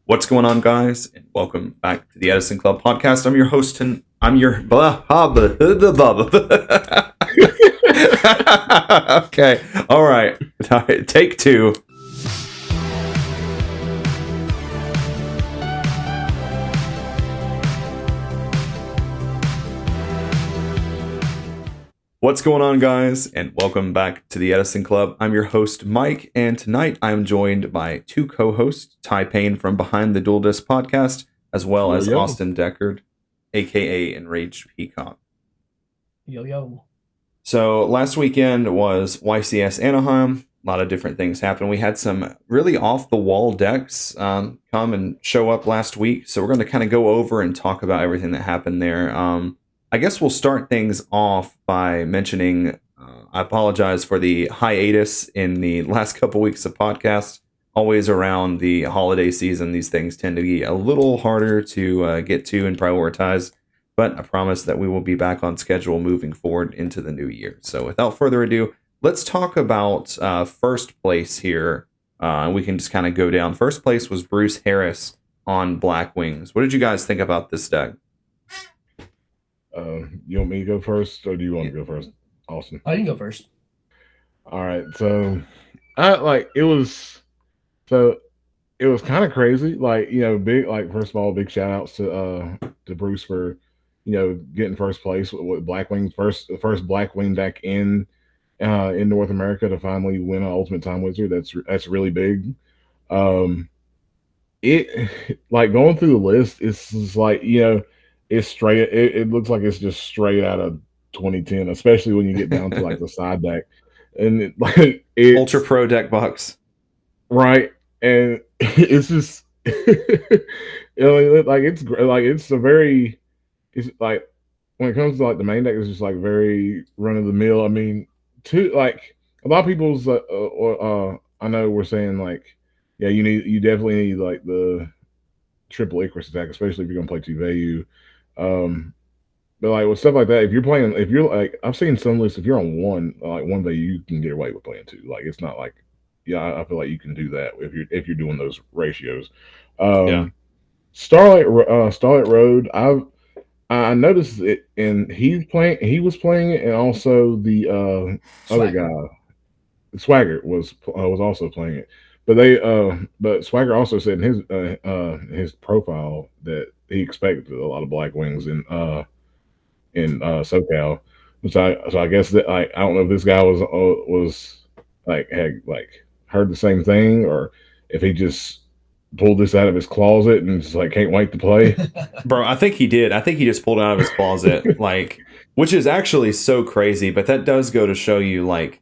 What's going on, guys? And welcome back to the Edison Club podcast. I'm your host, and I'm your blah, blah, blah, blah, blah, blah. Okay, all right. Take two. What's going on, guys? And welcome back to the Edison Club. I'm your host, Mike, and tonight I'm joined by two co-hosts, Ty Payne from Behind the Dual Disc podcast, as well as Austin Deckard, aka EnragedPeacock. Yo, yo. So last weekend was YCS Anaheim. A lot of different things happened. We had some really off-the-wall decks come and show up last week, so we're going to kind of go over and talk about everything that happened there. I guess we'll start things off by mentioning, I apologize for the hiatus in the last couple weeks of podcasts. Always around the holiday season, these things tend to be a little harder to get to and prioritize. But I promise that we will be back on schedule moving forward into the new year. So without further ado, let's talk about first place here. We can just kind of go down. First place was Bruce Harris on Blackwings. What did you guys think about this deck? You want me to go first, or do you want to go first, Austin? I can go first. All right, so it was kind of crazy. First of all, big shout outs to Bruce for getting first place with Blackwings, the first Blackwing deck in North America to finally win an Ultimate Time Wizard. That's really big. It like going through the list, it's just like it's straight. It looks like it's just straight out of 2010, especially when you get down to like the side deck, and it's Ultra Pro deck box, right? And it's just it's like when it comes to like the main deck, it's just like very run of the mill. I mean, a lot of people's I know we're saying like, yeah, you definitely need like the triple Icarus attack, especially if you're gonna play two value. But like with stuff like that, if you're like, I've seen some lists, if you're on one value, you can get away with playing two. Like it's not like, I feel like you can do that if you're doing those ratios. Starlight Road, I noticed it, and he was playing it, and also the other guy, Swagger was also playing it. But Swagger also said in his profile that he expected a lot of Blackwings in SoCal. So I guess that I don't know if this guy was had heard the same thing, or if he just pulled this out of his closet and just like can't wait to play. Bro, I think he did. I think he just pulled it out of his closet, which is actually so crazy. But that does go to show you like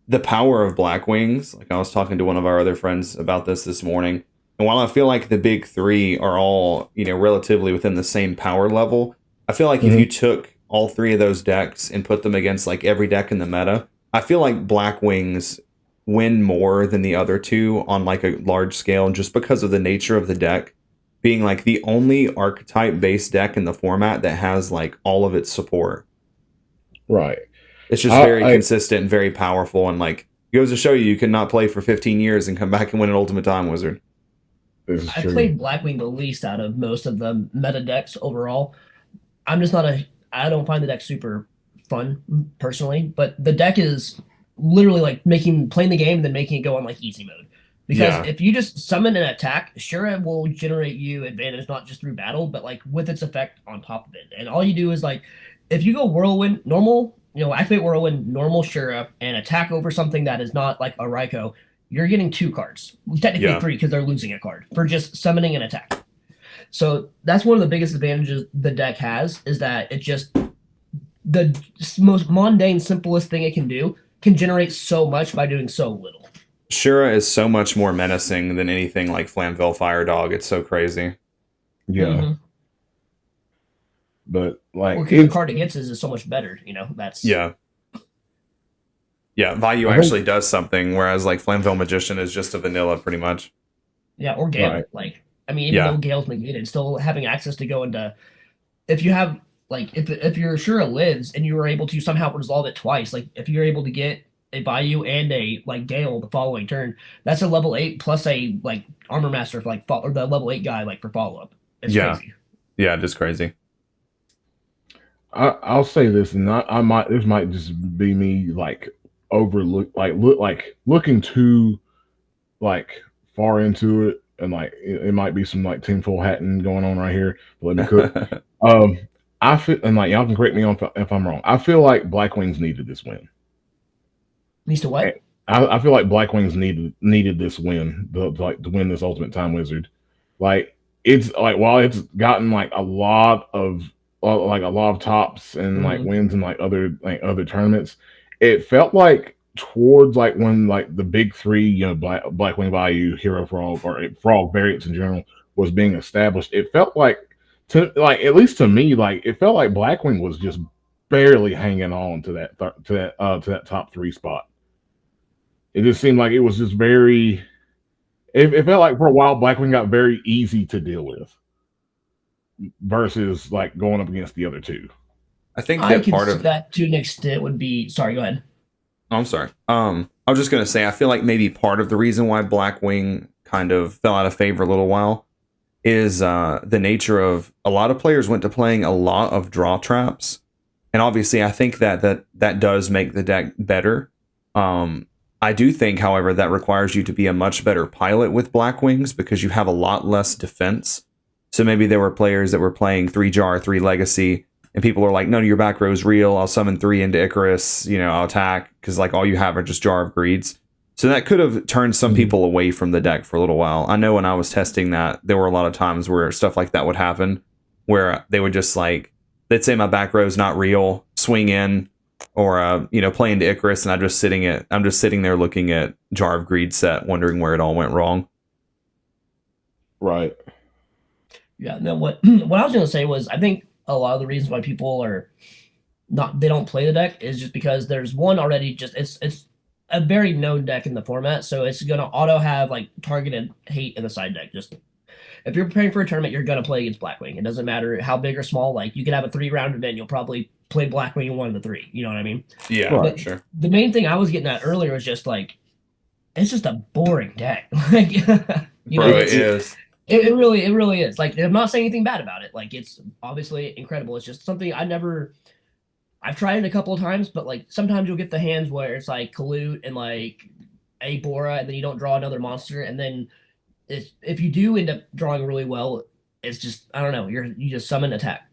the power of Blackwings. Like I was talking to one of our other friends about this morning, and while I feel like the big three are all relatively within the same power level, I feel like if you took all three of those decks and put them against like every deck in the meta, I feel like Blackwings win more than the other two on like a large scale, just because of the nature of the deck being like the only archetype based deck in the format that has like all of its support. Right. It's just very consistent and very powerful, and like goes to show you cannot play for 15 years and come back and win an Ultimate Time Wizard. I played Blackwing the least out of most of the meta decks overall. I don't find the deck super fun personally, but the deck is literally like playing the game and then making it go on like easy mode. Because if you just summon an attack, sure, it will generate you advantage not just through battle, but like with its effect on top of it. And all you do is like, if you go Whirlwind normal, activate Whirlwind normal Shura and attack over something that is not like a Raikou, you're getting 2 cards. Technically 3 because they're losing a card for just summoning an attack. So that's one of the biggest advantages the deck has, is that it just, the most mundane, simplest thing it can do can generate so much by doing so little. Shura is so much more menacing than anything like Flamvell Fire Dog. It's so crazy. Yeah. But like the card it gets is so much better, that's value actually does something, whereas like Flamvell Magician is just a vanilla pretty much. Yeah, or Gale. Right. Even though Gale's negated, still having access to go into, if you have like if your Shura lives and you were able to somehow resolve it twice, like if you're able to get a Bayou and a like Gale the following turn, that's a level 8 plus a like Armor Master for like or the level 8 guy like for follow up. It's crazy. Yeah, just crazy. I'll say this, and this might just be me like looking too like far into it, and like it might be some like tinfoil hatting going on right here. But let me cook. I feel, and like y'all can correct me if I'm wrong. I feel like Blackwings needed this win. Needs to what? I feel like Blackwings needed this win, to win this Ultimate Time Wizard. Like it's like while it's gotten like a lot of tops and like wins in like other tournaments, it felt like towards like when like the big three, you know, Blackwing Bayou, Hero Frog, or Frog variants in general was being established. It felt like at least to me, like it felt like Blackwing was just barely hanging on to that top 3 spot. It just seemed like it was just very. It felt like for a while Blackwing got very easy to deal with, versus like going up against the other two. I think that part of that to an extent would be. Sorry, go ahead. Oh, I'm sorry. I was just gonna say I feel like maybe part of the reason why Blackwing kind of fell out of favor a little while is the nature of a lot of players went to playing a lot of draw traps, and obviously I think that does make the deck better. I do think, however, that requires you to be a much better pilot with Blackwings because you have a lot less defense. So maybe there were players that were playing 3 Jar, 3 Legacy, and people are like, no, your back row is real. I'll summon 3 into Icarus, you know, I'll attack, because like all you have are just Jar of Greeds. So that could have turned some people away from the deck for a little while. I know when I was testing that, there were a lot of times where stuff like that would happen, where they would just like, they'd say my back row is not real, swing in, or you know, play into Icarus, and I'm just sitting there looking at Jar of Greed set, wondering where it all went wrong. Right. Yeah. No. What I was gonna say was, I think a lot of the reasons why people they don't play the deck is just because there's one already. Just it's a very known deck in the format, so it's gonna auto have like targeted hate in the side deck. Just if you're preparing for a tournament, you're gonna play against Blackwing. It doesn't matter how big or small. Like you could have a 3-round event, you'll probably play Blackwing in one of the 3. You know what I mean? Yeah, right. Sure. The main thing I was getting at earlier was just like, it's just a boring deck. Like, you know, it is. It really is. Like, I'm not saying anything bad about it. Like, it's obviously incredible. It's just something I've tried it a couple of times, but like sometimes you'll get the hands where it's like Kalut and like a Bora, and then you don't draw another monster, and then if you do end up drawing really well, it's just, I don't know, you just summon attack.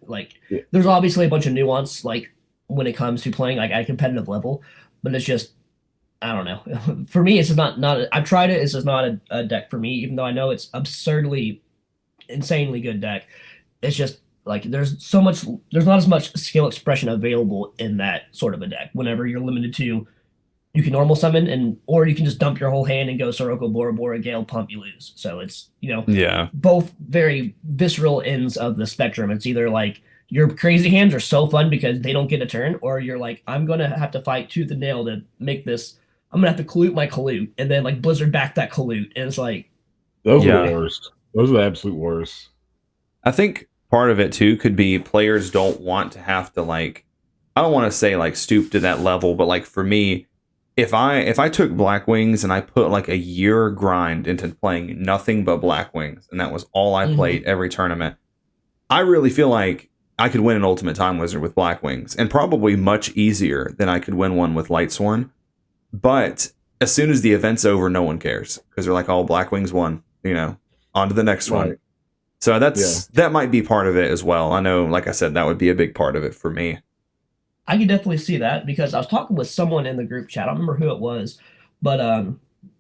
Like there's obviously a bunch of nuance like when it comes to playing like at a competitive level, but it's just, I don't know. For me, it's just not I've tried it. It's just not a deck for me, even though I know it's absurdly, insanely good deck. It's just like there's not as much skill expression available in that sort of a deck. Whenever you're limited to, you can normal summon or you can just dump your whole hand and go Sirocco, Bora Bora, Gale, pump, you lose. So it's, you know, both very visceral ends of the spectrum. It's either like your crazy hands are so fun because they don't get a turn, or you're like, I'm gonna have to fight tooth and nail to make this. I'm gonna have to Kalut my Kalut and then like Blizzard back that Kalut, and it's like those are the worst. Those are the absolute worst. I think part of it too could be players don't want to have to like, I don't want to say like stoop to that level, but like for me, if I took Blackwings and I put like a year grind into playing nothing but Blackwings, and that was all I played every tournament, I really feel like I could win an Ultimate Time Wizard with Blackwings, and probably much easier than I could win one with Lightsworn. But as soon as the event's over, no one cares because they're like, "Oh, Blackwings won," you know, on to the next one. So that might be part of it as well. I know, like I said, that would be a big part of it for me. I can definitely see that because I was talking with someone in the group chat. I don't remember who it was, but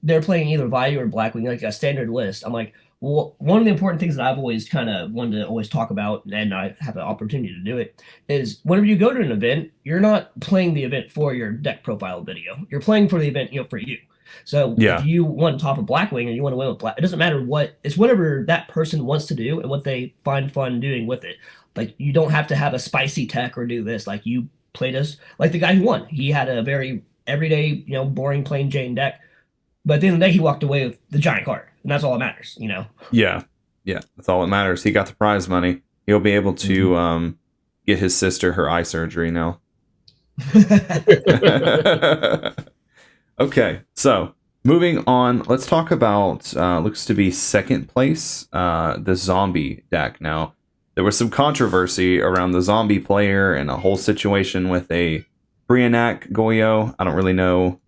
they're playing either Vayu or Blackwing, like a standard list. I'm like, well, one of the important things that I've always kind of wanted to always talk about, and I have the opportunity to do it, is whenever you go to an event, you're not playing the event for your deck profile video. You're playing for the event, you know, for you. So if you want to top a Blackwing or you want to win with Black, it doesn't matter what, it's whatever that person wants to do and what they find fun doing with it. Like you don't have to have a spicy tech or do this. Like you played as like the guy who won. He had a very everyday, you know, boring plain Jane deck. But at the end of the day, he walked away with the giant card. And that's all that matters, you know? Yeah. That's all that matters. He got the prize money. He'll be able to get his sister her eye surgery now. Okay, so moving on, let's talk about looks to be second place, the zombie deck. Now, there was some controversy around the zombie player and a whole situation with a Brianak Goyo. I don't really know.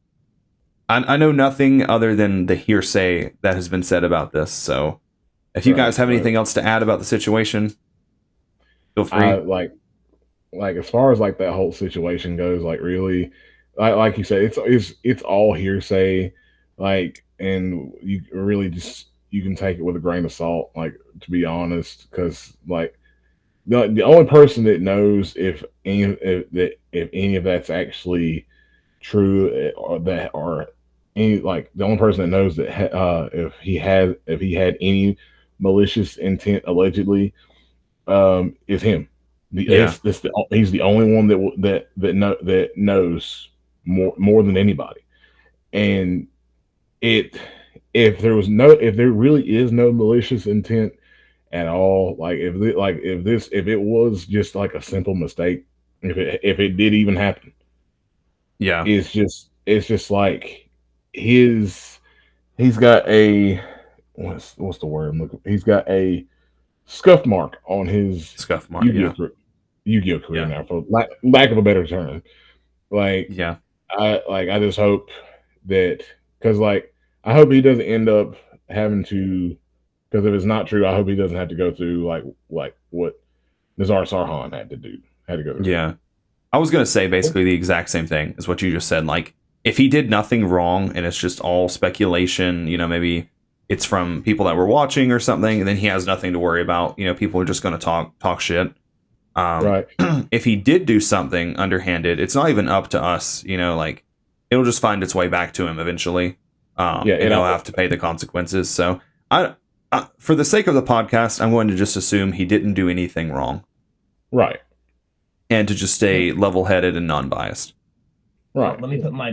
I know nothing other than the hearsay that has been said about this. So, if you guys have anything else to add about the situation, feel free. Like as far as like that whole situation goes, like really, like you said, it's all hearsay, like, and you really just you can take it with a grain of salt, like, to be honest, because like the only person that knows if any of that's actually true, or any, like, the only person that knows that if he had any malicious intent allegedly, is him. He's the only one that knows more than anybody. And if there really is no malicious intent at all, like if it was just like a simple mistake, if it did even happen, Yeah, it's just like he's got a what's the word I'm looking? He's got a scuff mark on his scuff mark. Yu-Gi-Oh career now, for lack of a better term. Like, Yeah. I just hope that, because like I hope he doesn't end up having to, because if it's not true, I hope he doesn't have to go through like what Nazar Sarhan had to go through. Yeah. I was going to say basically the exact same thing as what you just said. Like, if he did nothing wrong and it's just all speculation, maybe it's from people that were watching or something, and then he has nothing to worry about. People are just going to talk shit. Right. If he did do something underhanded, it's not even up to us. Like, it'll just find its way back to him eventually. And he'll have to pay the consequences. So, for the sake of the podcast, I'm going to just assume he didn't do anything wrong. Right. And to just stay level-headed and non-biased. Right. Let me put my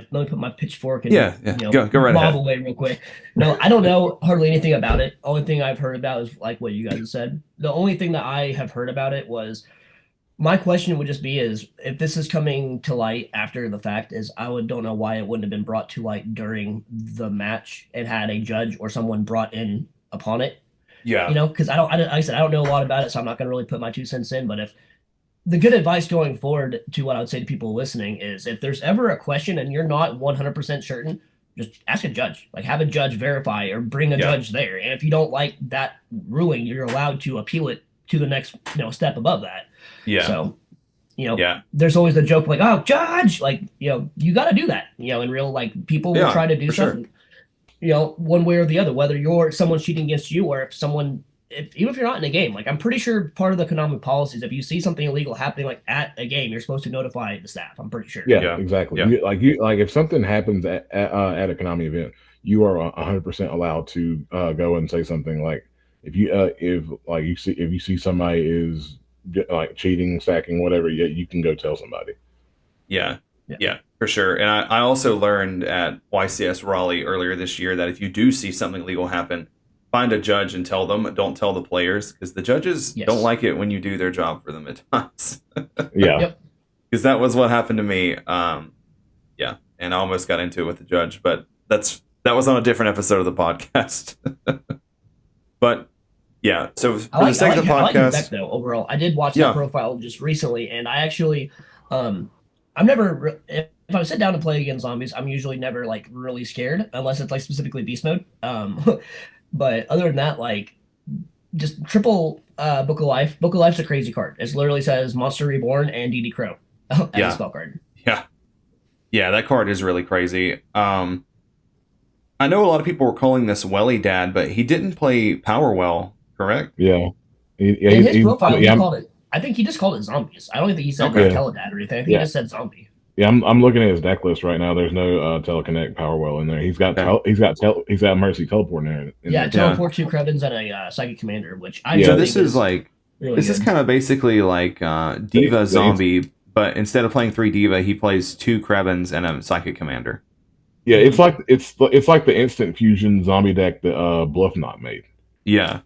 pitchfork and go right ahead. away real quick. No, I don't know hardly anything about it. Only thing I've heard about is like what you guys have said. The only thing that I have heard about it was, my question would just be, is if this is coming to light after the fact, is don't know why it wouldn't have been brought to light during the match and had a judge or someone brought in upon it. Yeah. Because like I said, I don't know a lot about it, so I'm not going to really put my 2 cents in. But if the good advice going forward to what I would say to people listening is, if there's ever a question and you're not 100% certain, just ask a judge. Like, have a judge verify or bring a judge there. And if you don't like that ruling, you're allowed to appeal it to the next step above that. Yeah. So, there's always the joke like, oh, judge, like, you got to do that. In real, like, people will try to do stuff, one way or the other, whether someone's cheating against you or if someone, even if you're not in a game. Like, I'm pretty sure part of the Konami policy is if you see something illegal happening like at a game, you're supposed to notify the staff. I'm pretty sure. Yeah. Exactly. Yeah. If something happens at a Konami event, you are 100% allowed to go and say something. Like, if you see somebody is like cheating, stacking, whatever, you can go tell somebody. Yeah, for sure. And I also learned at YCS Raleigh earlier this year that if you do see something illegal happen, find a judge and tell them. Don't tell the players, because the judges don't like it when you do their job for them at times. Yeah. Because that was what happened to me. And I almost got into it with the judge, but that was on a different episode of the podcast. But yeah, so for the sake of the podcast, I like though, overall, I did watch that profile just recently, and I actually, I'm never, if I sit down to play against zombies, I'm usually never like really scared unless it's like specifically beast mode. But other than that, like, just triple Book of Life. Book of Life's a crazy card. It literally says Monster Reborn and DD Crow as a spell card. Yeah, that card is really crazy. I know a lot of people were calling this Welly Dad, but he didn't play Power Well, correct? Yeah. In his profile, he called it. I think he just called it zombies. I don't think he said Teledad or anything. He just said zombie. Yeah, I'm looking at his deck list right now. There's no Teleconnect Powerwell in there. He's got Mercy Teleport in there. Teleport 2 Krevins and a Psychic Commander, which so this is like really this good. Is kind of basically like Diva Zombie, but instead of playing 3 Diva, he plays 2 Krevins and a Psychic Commander. Yeah, it's like the instant fusion zombie deck that Bluff Knot made. Yeah.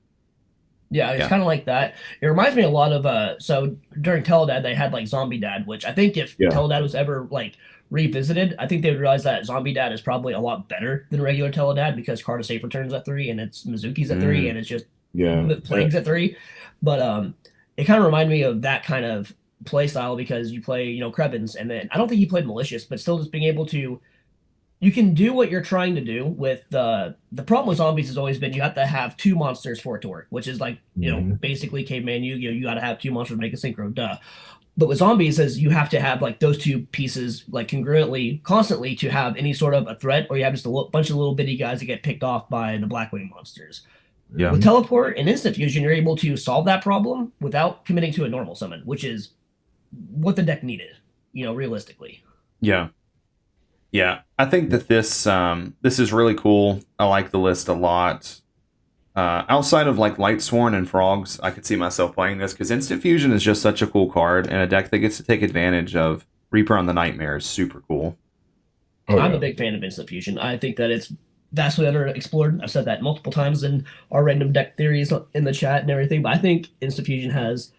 Yeah, it's Yeah. kind of like that. It reminds me a lot of so during Teledad they had like Zombie Dad, which I think if Yeah. Teledad was ever like revisited, I think they would realize that Zombie Dad is probably a lot better than regular Teledad because Card of Safe returns at 3 and it's Mizuki's at 3 and it's just Yeah. Plague's at 3. But it kind of reminded me of that kind of play style because you play, Krebins, and then I don't think he played Malicious, but still just being able to you can do what you're trying to do with the problem with zombies has always been you have to have two monsters for it to work, which is like basically caveman you got to have two monsters to make a synchro, duh. But with zombies is you have to have like those two pieces like congruently constantly to have any sort of a threat, or you have just a bunch of little bitty guys that get picked off by the Blackwing monsters. Yeah. With teleport and instant fusion, you're able to solve that problem without committing to a normal summon, which is what the deck needed, realistically. Yeah. Yeah, I think that this is really cool. I like the list a lot. Outside of like Lightsworn and Frogs, I could see myself playing this because Instant Fusion is just such a cool card, and a deck that gets to take advantage of Reaper on the Nightmare is super cool. I'm a big fan of Instant Fusion. I think that it's vastly underexplored. I've said that multiple times in our random deck theories in the chat and everything, but I think Instant Fusion has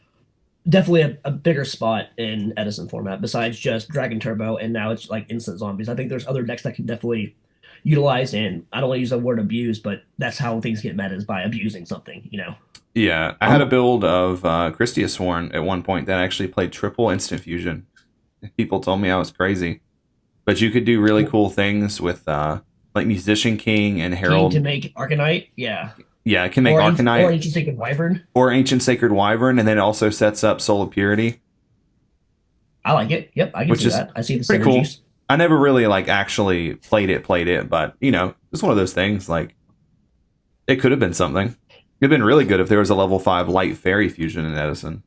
definitely a bigger spot in Edison format besides just Dragon Turbo, and now it's like instant zombies. I think there's other decks that can definitely utilize, and I don't want to use the word abuse, but that's how things get meta is by abusing something, Yeah, I had a build of Christiasworn at one point that actually played triple Instant Fusion. People told me I was crazy, but you could do really cool things with like Musician King and Herald to make Arcanite. Yeah, it can make Arcanite. Or Ancient Sacred Wyvern. Or Ancient Sacred Wyvern, and then it also sets up Soul of Purity. I like it. Yep, I can see that. I see the synergies. Cool. I never really like actually played it, but it's one of those things. Like, it could have been something. It'd been really good if there was a level 5 Light Fairy fusion in Edison.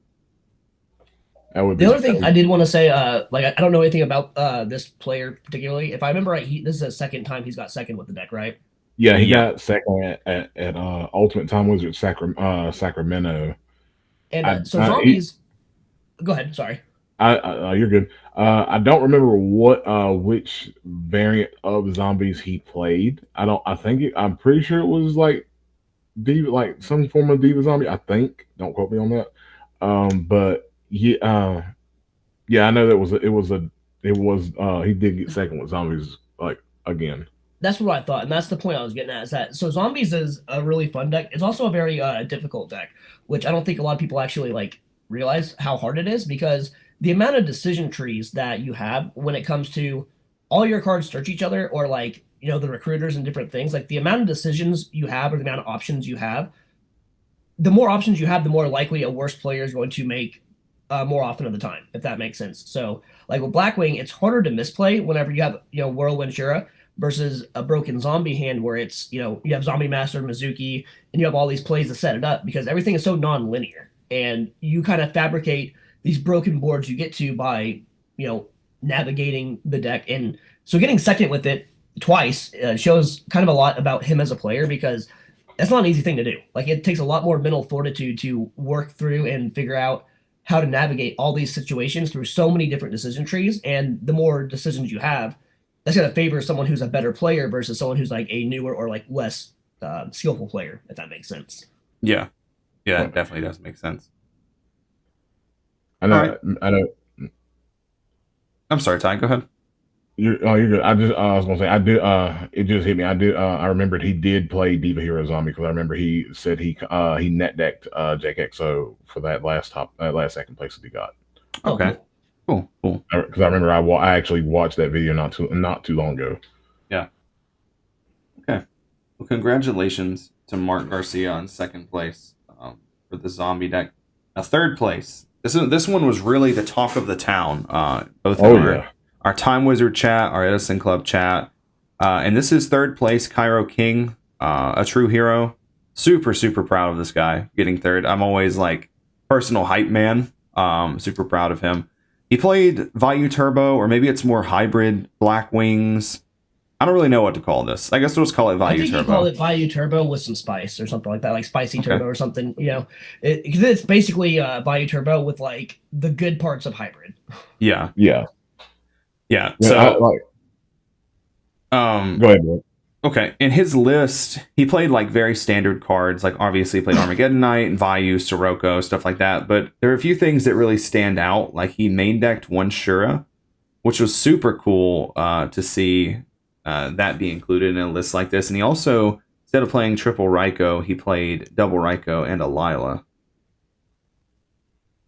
The other thing I did want to say, like I don't know anything about this player particularly. If I remember right, this is the second time he's got second with the deck, right? Yeah, he got second at Ultimate Time Wizard Sacramento. And so zombies. Go ahead. Sorry. You're good. I don't remember which variant of zombies he played. I'm pretty sure it was like Diva, like some form of Diva zombie. I think. Don't quote me on that. But yeah, I know he did get second with zombies like again. That's what I thought, and that's the point I was getting at. Is that so? Zombies is a really fun deck. It's also a very difficult deck, which I don't think a lot of people actually like realize how hard it is because the amount of decision trees that you have when it comes to all your cards search each other, or like the recruiters and different things. Like the amount of decisions you have, or the amount of options you have. The more options you have, the more likely a worse player is going to make more often of the time, if that makes sense. So, like with Blackwing, it's harder to misplay whenever you have Whirlwind Shura versus a broken zombie hand where it's you have Zombie Master, Mizuki, and you have all these plays to set it up because everything is so non-linear, and you kind of fabricate these broken boards you get to by navigating the deck. And so getting second with it twice shows kind of a lot about him as a player because that's not an easy thing to do. Like it takes a lot more mental fortitude to work through and figure out how to navigate all these situations through so many different decision trees. And the more decisions you have, that's going to favor someone who's a better player versus someone who's like a newer or like less skillful player, if that makes sense. Yeah. Yeah, it definitely does make sense. I know. I'm sorry, Ty, go ahead. You're good. I was gonna say I did. It just hit me. I remembered he did play Diva Hero Zombie because I remember he said he net decked JXO for that last second place that he got. Okay. Cool. Because I remember I actually watched that video not too long ago. Yeah. Okay. Well, congratulations to Mark Garcia on second place for the zombie deck. Now, third place. This one was really the talk of the town. Both our Time Wizard chat, our Edison Club chat, and this is third place. Cairo King, a true hero. Super proud of this guy getting third. I'm always like personal hype man. Super proud of him. He played Vayu Turbo, or maybe it's more hybrid Blackwings. I don't really know what to call this. I guess we'll just call it Vayu Turbo. I think you call it Vayu Turbo with some spice or something like that, like Spicy Turbo or something. It's basically Vayu Turbo with like the good parts of hybrid. Yeah. Yeah. So, go ahead, bro. Okay, in his list, he played like very standard cards, like obviously he played Armageddon Knight and Vayu, Sirocco, stuff like that. But there are a few things that really stand out. Like he main decked one Shura, which was super cool to see that be included in a list like this. And he also, instead of playing triple Raikou, he played double Raikou and a Lila.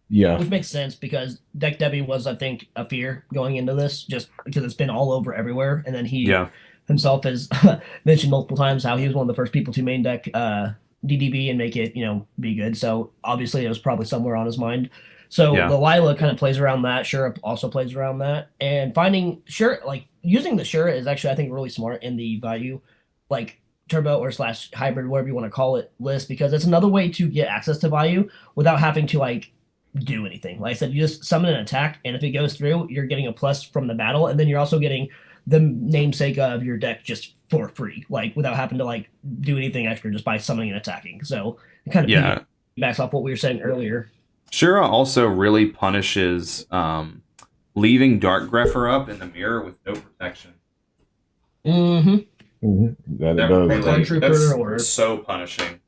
Yeah. Which makes sense because Deck Debbie was, I think, a fear going into this just because it's been all over everywhere. And then he himself has mentioned multiple times how he was one of the first people to main deck DDB and make it, be good. So obviously it was probably somewhere on his mind. So the Lila kind of plays around that. Shura also plays around that. And finding Shura, like using the Shura is actually, I think, really smart in the value, like turbo or / hybrid, whatever you want to call it, list, because it's another way to get access to value without having to like do anything. Like I said, you just summon an attack, and if it goes through, you're getting a plus from the battle, and then you're also getting the namesake of your deck just for free, like without having to like do anything extra just by summoning and attacking. So it kind of backs off what we were saying earlier. Shura also really punishes leaving Dark Grepher up in the mirror with no protection. That does. That's so punishing.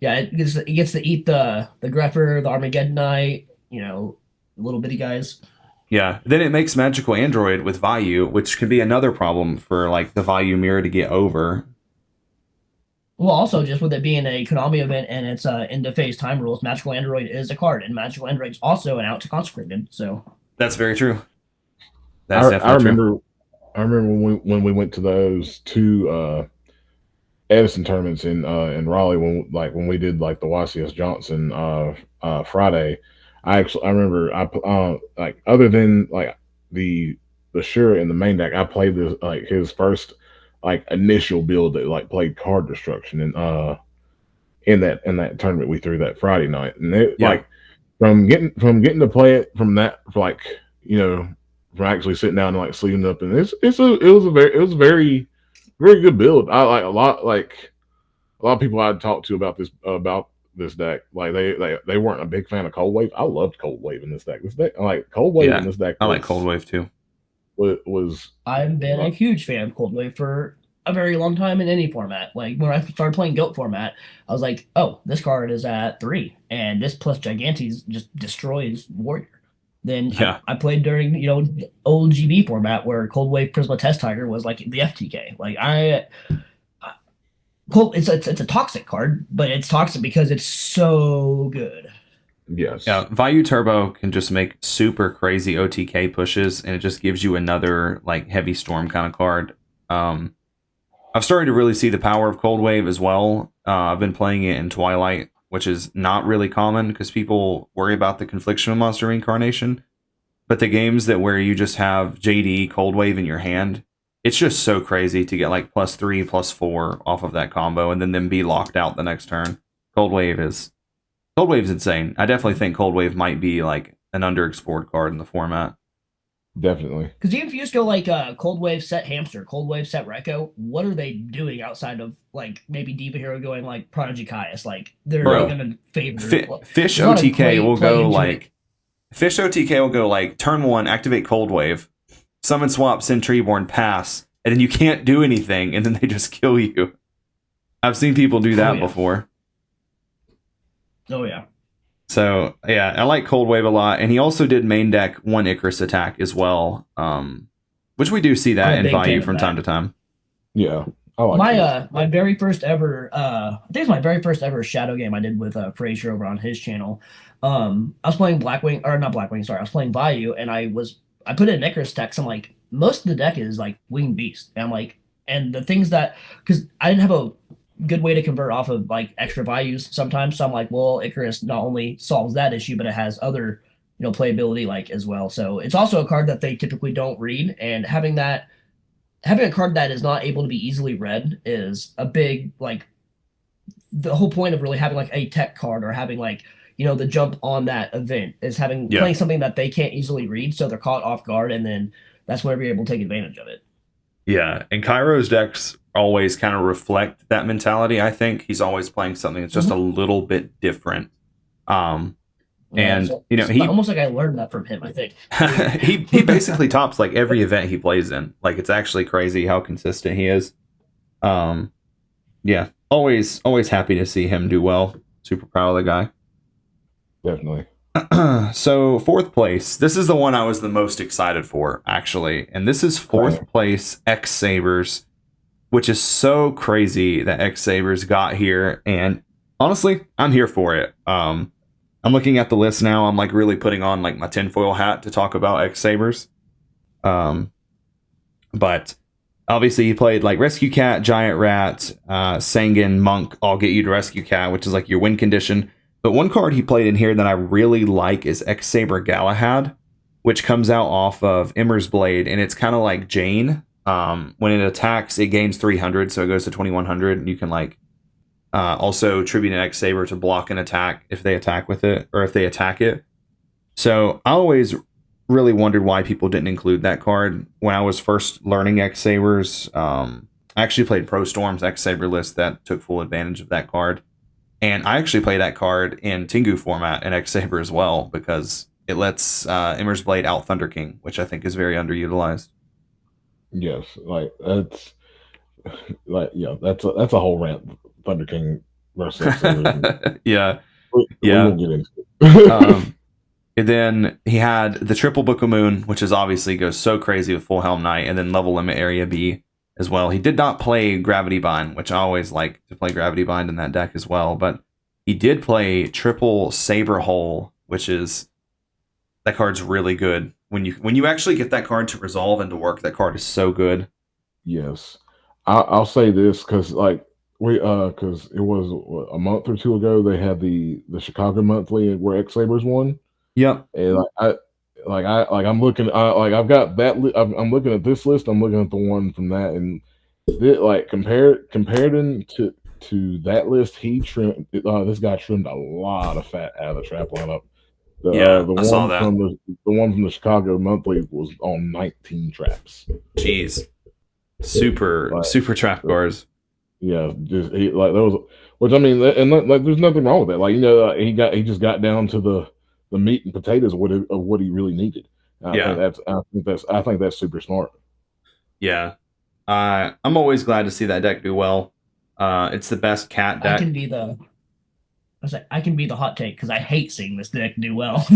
Yeah, it gets to eat the Grepher, the Armageddon Knight, little bitty guys. Yeah, then it makes Magical Android with Vayu, which could be another problem for like the Vayu mirror to get over. Well, also just with it being a Konami event and it's end of phase time rules, Magical Android is a card, and Magical Android's also an out to Consecrated. So that's very true. That's definitely true. I remember when we went to those two Edison tournaments in Raleigh when we did like the YCS Johnson Friday. I remember like other than like the Shura in the main deck, I played this like his first like initial build that like played card destruction and in that tournament we threw that Friday night, and like from getting to play it from that like from actually sitting down and like sleeving up, and it was a very very good build. I like a lot of people I'd talked to about this deck. Like they weren't a big fan of Cold Wave. I loved Cold Wave in this deck. I like Cold Wave in this deck. I like Cold Wave too. I've been a huge fan of Cold Wave for a very long time in any format. Like when I started playing GOAT format, I was like, oh, this card is at 3, and this plus Gigantes just destroys Warrior. Then I played during old GB format where Cold Wave Prisma Test Tiger was like the FTK. Like it's a toxic card, but it's toxic because it's so good. Yes. Yeah, Vayu Turbo can just make super crazy OTK pushes, and it just gives you another like heavy storm kind of card. I've started to really see the power of Cold Wave as well. I've been playing it in Twilight, which is not really common because people worry about the confliction with Monster Reincarnation. But the games where you just have JD Cold Wave in your hand, it's just so crazy to get like +3, +4 off of that combo, and then be locked out the next turn. Cold Wave's insane. I definitely think Cold Wave might be like an underexplored card in the format. Definitely. Because even if you just go like Cold Wave set Hamster, Cold Wave set Raikou, what are they doing outside of like maybe Diva Hero going like Prodigy Caius? Like they're going to favor Fish OTK will go like Fish OTK will go like turn 1, activate Cold Wave, summon swap, send Treeborn, pass, and then you can't do anything, and then they just kill you. I've seen people do that before. Oh yeah. So yeah, I like Cold Wave a lot, and he also did main deck 1 Icarus attack as well, which we do see that in Vayu from time to time. Yeah, I like my very first ever I think it's my very first ever Shadow game I did with Frazier over on his channel. I was playing Blackwing, or not Blackwing, sorry, I was playing Vayu, and I put in an Icarus deck. So I'm like, most of the deck is like Winged Beast, and I'm like, and the things that because I didn't have a good way to convert off of like extra values sometimes. So I'm like, well, Icarus not only solves that issue, but it has other, playability like as well. So it's also a card that they typically don't read, and having a card that is not able to be easily read is a big, like the whole point of really having like a tech card or having like, the jump on that event is playing something that they can't easily read. So they're caught off guard, and then that's whenever you're able to take advantage of it. Yeah, and Cairo's decks always kind of reflect that mentality. I think he's always playing something that's just a little bit different. And so you know, it's almost like I learned that from him, I think. he basically tops like every event he plays in. Like, it's actually crazy how consistent he is. Yeah, always happy to see him do well. Super proud of the guy. Definitely. So 4th place. This is the one I was the most excited for, actually. And this is 4th place X-sabers, which is so crazy that X-sabers got here. And honestly, I'm here for it. I'm looking at the list now. I'm like really putting on like my tinfoil hat to talk about X-sabers. But obviously he played like Rescue Cat, Giant Rat, Sangan, Monk, I'll Get You to Rescue Cat, which is like your win condition. But one card he played in here that I really like is X-Saber Galahad, which comes out off of Emmer's Blade, and it's kind of like Jane. When it attacks, it gains 300, so it goes to 2100. And you can like also tribute an X-Saber to block an attack if they attack with it, or if they attack it. So I always really wondered why people didn't include that card. When I was first learning X-Sabers, I actually played Pro Storm's X-Saber list that took full advantage of that card. And I actually play that card in Tengu format in X-Saber as well, because it lets Emmer's Blade out Thunder King, which I think is very underutilized. Yes, like that's a whole rant. Thunder King versus X-Saber. Yeah. We won't get into it. And then he had the triple Book of Moon, which is obviously goes so crazy with Full Helm Knight, and then Level Limit Area B as well. He did not play Gravity Bind, which I always like to play Gravity Bind in that deck as well. But he did play triple Saber Hole, which is, that card's really good. When you actually get that card to resolve and to work, that card is so good. Yes, I'll say this because because it was a month or two ago they had the Chicago Monthly where X-Sabers won. Yep. And I'm looking I've got that I'm looking at this list. I'm looking at the one from that, and compared him to that list, he trimmed this guy trimmed a lot of fat out of the trap lineup. I saw that. The one from the Chicago Monthly was on 19 traps. Jeez, super trap cards. Yeah, just there was, which I mean, and like there's nothing wrong with that. Like, you know, he just got down to the meat and potatoes of what he really needed. I think that's super smart. Yeah, I'm always glad to see that deck do well. It's the best cat deck. I can be the hot take because I hate seeing this deck do well.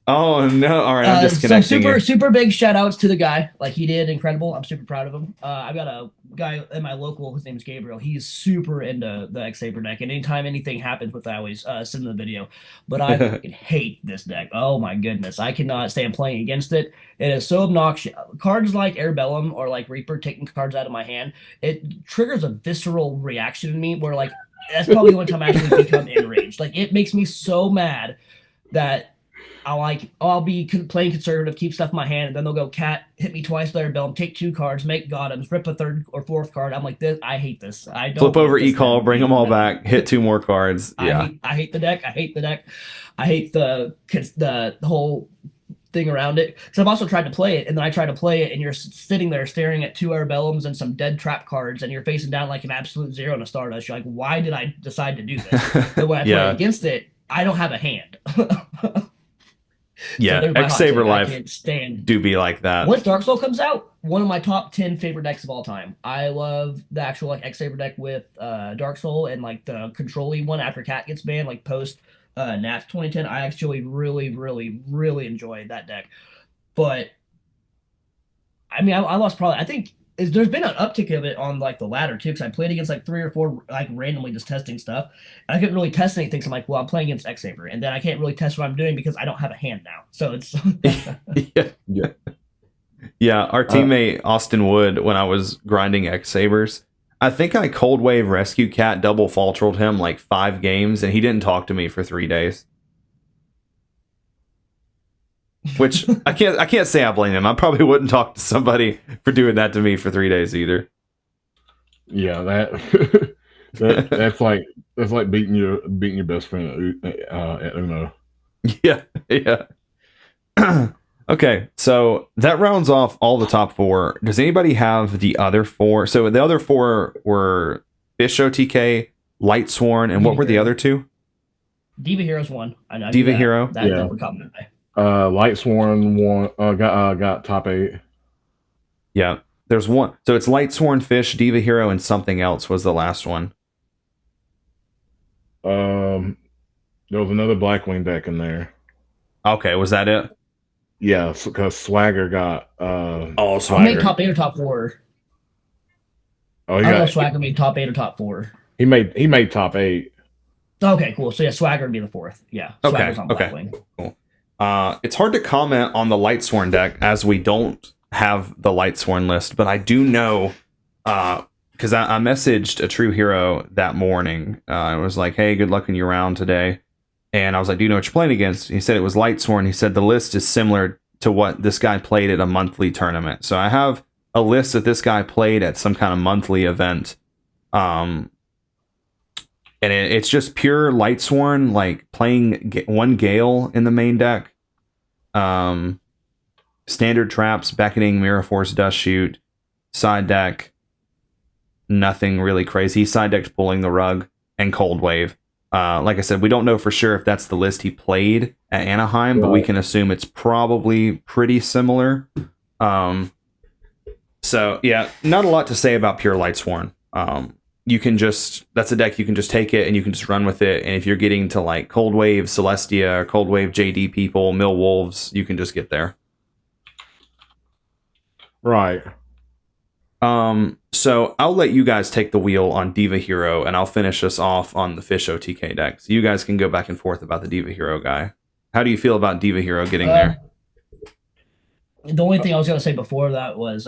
Oh no! All right, I'm disconnecting. Some super big shout outs to the guy. Like, he did incredible. I'm super proud of him. I've got a guy in my local. His name's Gabriel. He's super into the X-Saber deck, and anytime anything happens with that, I always send him the video. But I fucking hate this deck. Oh my goodness, I cannot stand playing against it. It is so obnoxious. Cards like Airbellum or like Reaper taking cards out of my hand, it triggers a visceral reaction in me where, like, that's probably the only time I actually become enraged. Like, it makes me so mad that I'll be playing conservative, keep stuff in my hand, and then they'll go, Cat, hit me twice with Airbellum, take 2 cards, make Gotems, rip a 3rd or 4th card. I'm like, this. I hate this. I don't flip over E-Call, bring them all back, hit 2 more cards. Yeah, I hate the deck. I hate the whole thing around it. Because I've also tried to play it, and then I try to play it, and you're sitting there staring at 2 Airbellums and some dead trap cards, and you're facing down like an absolute 0 and a Stardust. You're like, why did I decide to do this? But when I play against it, I don't have a hand. Yeah, so X-Saber Life do be like that. Once Dark Soul comes out, one of my top 10 favorite decks of all time. I love the actual like X-Saber deck with Dark Soul and like the control-y one after Cat gets banned, like post Nats 2010. I actually really, really, really enjoyed that deck. But I mean, I lost probably, I think there's been an uptick of it on like the ladder too, because I played against like 3 or 4 like randomly just testing stuff, and I couldn't really test anything. So I'm like, well, I'm playing against X-Saber, and then I can't really test what I'm doing because I don't have a hand now. So it's yeah. Our teammate Austin Wood, when I was grinding X-Sabers, I think I Cold Wave Rescue Cat double faltered him like 5 games, and he didn't talk to me for 3 days. Which I can't say I blame him. I probably wouldn't talk to somebody for doing that to me for 3 days either. Yeah, that's like beating your best friend at Uno. Yeah. Okay, so that rounds off all the top 4. Does anybody have the other 4? So the other 4 were Fish OTK, Lightsworn, and what were the other 2? Diva Hero's one. I know Diva Hero. That definitely caught my eye. Lightsworn won. Got top 8. Yeah, there's one. So it's Lightsworn, Fish, Diva Hero, and something else was the last one. There was another Blackwing deck in there. Okay, was that it? Yeah, because Swagger got. Swagger made top 8 or top 4. Oh, I don't know if Swagger made top 8 or top 4. He made top 8. Okay, cool. So yeah, Swagger would be the 4th. Yeah. Swagger's on Blackwing. Cool. It's hard to comment on the Lightsworn deck as we don't have the Lightsworn list, but I do know because I messaged a True Hero that morning. I was like, "Hey, good luck in your round today," and I was like, "Do you know what you're playing against?" He said it was Lightsworn. He said the list is similar to what this guy played at a monthly tournament. So I have a list that this guy played at some kind of monthly event. And it's just pure Lightsworn, like playing one Gale in the main deck. Standard traps, Beckoning, Mirror Force, Dust Shoot, side deck. Nothing really crazy. Side deck's Pulling the Rug and Cold Wave. Like I said, we don't know for sure if that's the list he played at Anaheim, but we can assume it's probably pretty similar. So yeah, not a lot to say about pure Lightsworn. You can just, that's a deck you can just take it and you can just run with it. And if you're getting to like Cold Wave Celestia or Cold Wave JD people, Mill Wolves, you can just get there. Right. So I'll let you guys take the wheel on Diva Hero and I'll finish us off on the Fish OTK deck. So you guys can go back and forth about the Diva Hero guy. How do you feel about Diva Hero getting there? The only thing I was going to say before that was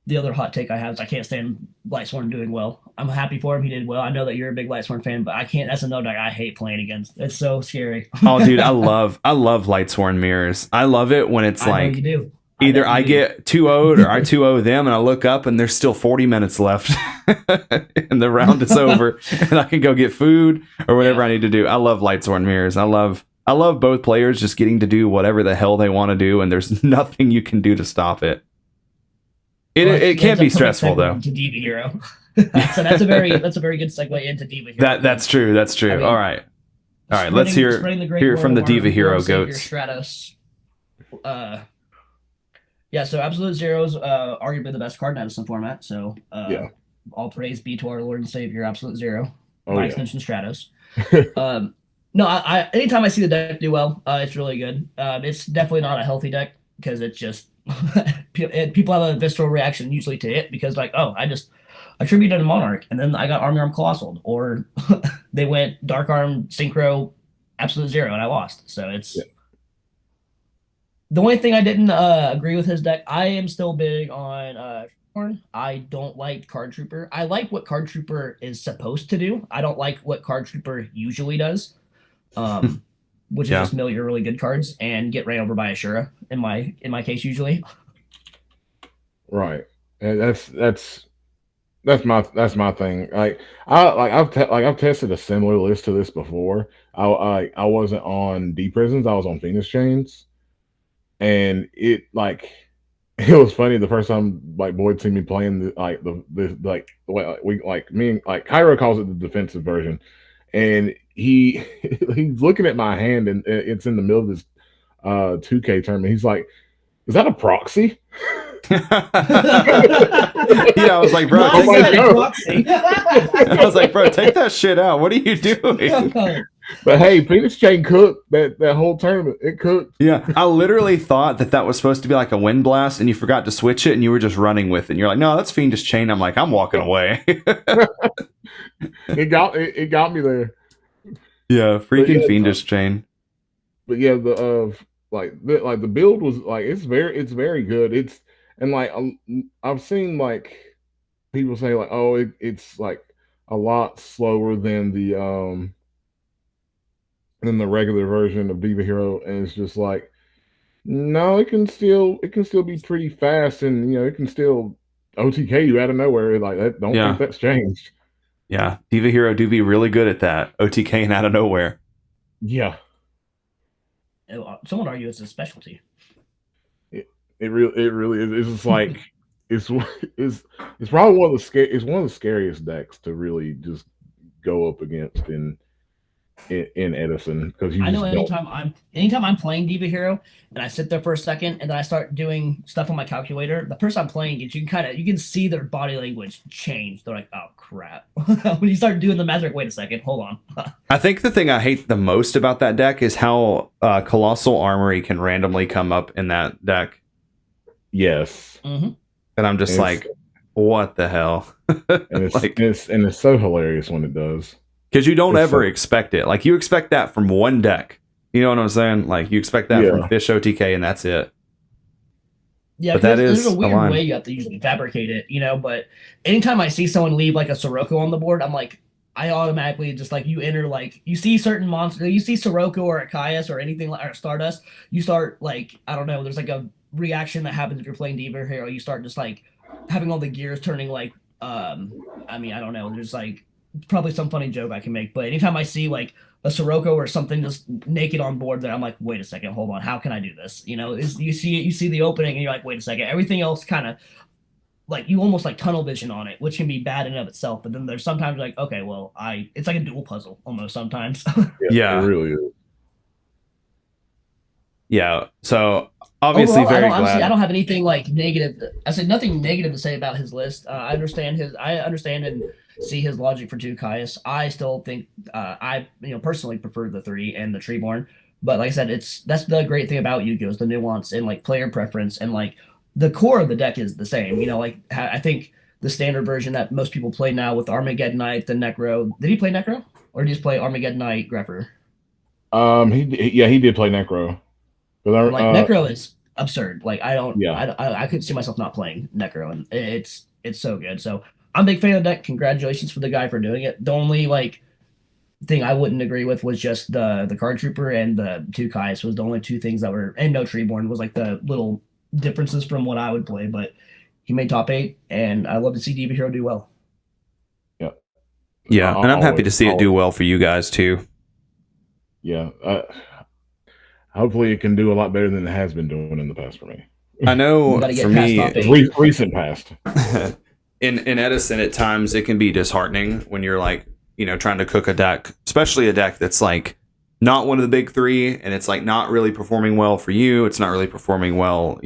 the other hot take I have is I can't stand Lightsworn doing well. I'm happy for him. He did well. I know that you're a big Lightsworn fan, but I can't. That's another deck I hate playing against. It's so scary. Oh, dude, I love Lightsworn mirrors. I love it when it's like you do. Either I get 2-0'd or I 2-0 them and I look up and there's still 40 minutes left and the round is over and I can go get food or whatever I need to do. I love Lightsworn mirrors. I love both players just getting to do whatever the hell they want to do and there's nothing you can do to stop it. It can be stressful though. To Diva Hero. So that's a very good segue into Diva Hero. That's true. That's true. I mean, all right. Let's hear from the Diva Hero goats. Stratos. Yeah, so Absolute Zero is arguably the best card in Edison format. So all praise be to our Lord and Savior, Absolute Zero. By extension, Stratos. No, I anytime I see the deck do well, it's really good. It's definitely not a healthy deck because it's just people have a visceral reaction usually to it because like, oh, I just attributed a Monarch and then I got Army Arm Colossal, or they went Dark Arm Synchro Absolute Zero and I lost. So it's the only thing I didn't agree with his deck. I am still big on I don't like Card Trooper. I like what Card Trooper is supposed to do. I don't like what Card Trooper usually does, which is just mill your really good cards and get ran over by Ashura. In my case, usually. Right, and that's my thing. I've tested a similar list to this before. I wasn't on D Prisons. I was on Phoenix Chains. And it was funny the first time Boyd seen me playing the way Cairo calls it the defensive version, and he's looking at my hand and it's in the middle of this 2K tournament. He's like, "Is that a proxy?" I was like, bro, take that shit out. What are you doing? But hey, Phoenix Chain cooked that whole tournament. It cooked. Yeah, I literally thought that was supposed to be like a wind blast, and you forgot to switch it, and you were just running with it. And you're like, no, that's Fiendish Chain. I'm like, I'm walking away. It got me there. Yeah, freaking Fiendish Chain. But yeah, the build was it's very good. I've seen people say it's a lot slower than the regular version of Diva Hero, and it's just no, it can still be pretty fast, and it can still OTK you out of nowhere that. Don't think that's changed. Yeah, Diva Hero do be really good at that, OTKing out of nowhere. Yeah, someone argue it's a specialty. It really is. It's just it's probably one of the scariest decks to really just go up against, and in Edison because you I know just don't. anytime I'm playing Diva Hero and I sit there for a second and then I start doing stuff on my calculator, the person I'm playing against, you can see their body language change. They're like, oh crap. When you start doing the math, like, wait a second, hold on. I think the thing I hate the most about that deck is how Colossal Armory can randomly come up in that deck. Yes. Mm-hmm. And I'm just like, what the hell? And it's so hilarious when it does. Because you don't ever expect it. Like, you expect that from one deck. You know what I'm saying? Like, you expect that from Fish OTK, and that's it. Yeah, but that is there's a weird way you have to usually fabricate it, but anytime I see someone leave, like, a Sirocco on the board, I'm like, I automatically just, like, you enter, like, you see certain monsters, you see Sirocco or a Caius or anything, like, or Stardust, you start, like, I don't know, there's, like, a reaction that happens if you're playing Diva Hero. You start just, like, having all the gears turning, like, I mean, I don't know, there's, like, probably some funny joke I can make, but anytime I see like a Sirocco or something just naked on board there, I'm like, wait a second, hold on, how can I do this? You see the opening and you're like, wait a second, everything else kind of like you almost like tunnel vision on it, which can be bad in and of itself. But then there's sometimes like, okay, well, it's like a dual puzzle almost sometimes. Yeah, it really is. Yeah, so obviously overall, very glad. I don't have anything like negative. I said nothing negative to say about his list. I understand and see his logic for 2 Caius. I still think I personally prefer the 3 and the Treeborn. But like I said, that's the great thing about Yu-Gi-Oh! Is the nuance and like player preference and like the core of the deck is the same. Like I think the standard version that most people play now with Armageddon Knight, the Necro. Did he play Necro or did he just play Armageddon Knight Grepper? He did play Necro. Like Necro is absurd. Like I couldn't see myself not playing Necro, and it's so good. So I'm a big fan of the deck. Congratulations for the guy for doing it. The only like thing I wouldn't agree with was just the Card Trooper and the 2 Caius was the only 2 things that were, and no Treeborn was like the little differences from what I would play. But he made top 8, and I love to see Diva Hero do well. Yeah, and I'm happy to see it do well for you guys too. Yeah. Hopefully it can do a lot better than it has been doing in the past for me. I know for me, recent past. in Edison, at times it can be disheartening when you're like, trying to cook a deck, especially a deck that's like not one of the big 3, and it's like not really performing well for you. It's not really performing well,